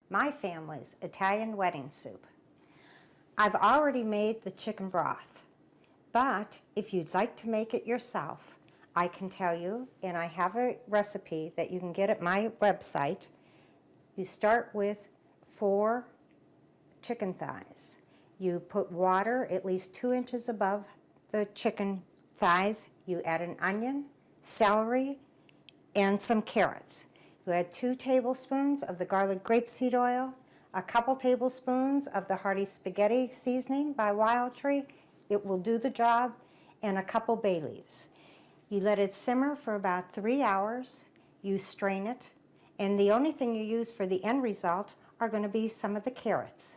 my family's Italian wedding soup. I've already made the chicken broth, but if you'd like to make it yourself, I can tell you, and I have a recipe that you can get at my website. You start with 4 chicken thighs. You put water at least 2 inches above the chicken thighs. You add an onion, celery, and some carrots. You add 2 tablespoons of the garlic grapeseed oil, a couple tablespoons of the hearty spaghetti seasoning by Wild Tree. It will do the job, and a couple bay leaves. You let it simmer for about 3 hours. You strain it, and the only thing you use for the end result are going to be some of the carrots.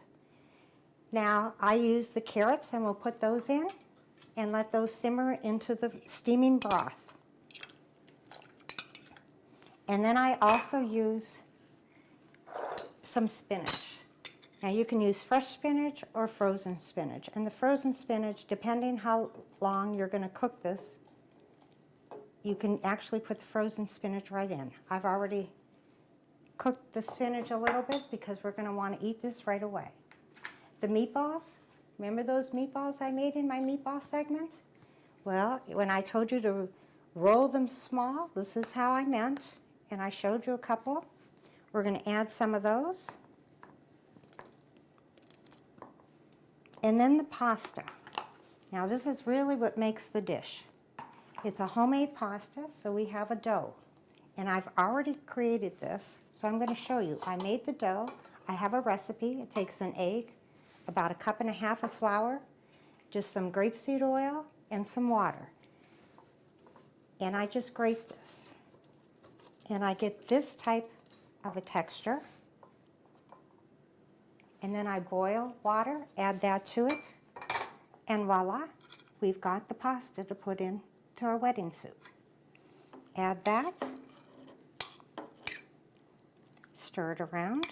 Now, I use the carrots, and we'll put those in and let those simmer into the steaming broth. And then I also use some spinach. Now, you can use fresh spinach or frozen spinach. And the frozen spinach, depending how long you're going to cook this, you can actually put the frozen spinach right in. I've already cooked the spinach a little bit because we're going to want to eat this right away. The meatballs, remember those meatballs I made in my meatball segment? Well, when I told you to roll them small, this is how I meant, and I showed you a couple. We're going to add some of those. And then the pasta. Now this is really what makes the dish. It's a homemade pasta, so we have a dough. And I've already created this, so I'm going to show you. I made the dough. I have a recipe. It takes an egg, about 1.5 cups of flour, just some grapeseed oil, and some water. And I just grate this. And I get this type of a texture. And then I boil water, add that to it, and voila, we've got the pasta to put in to our wedding soup. Add that, stir it around,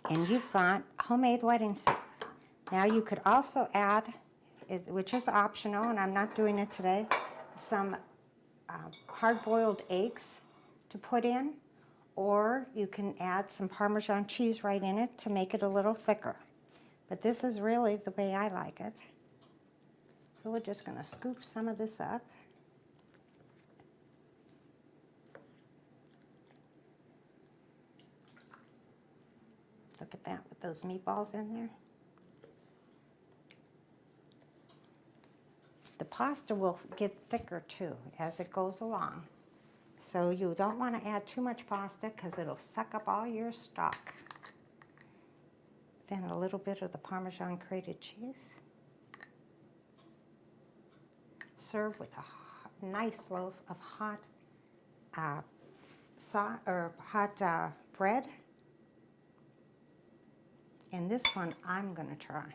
and you've got homemade wedding soup. Now you could also add, which is optional, and I'm not doing it today, some hard-boiled eggs to put in, or you can add some Parmesan cheese right in it to make it a little thicker. But this is really the way I like it. So we're just going to scoop some of this up. Look at that with those meatballs in there. The pasta will get thicker too as it goes along. So you don't want to add too much pasta because it'll suck up all your stock. Then a little bit of the Parmesan grated cheese. Serve with a nice loaf of hot bread. And this one I'm going to try.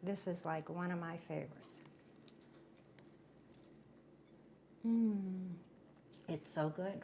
This is like one of my favorites. It's so good.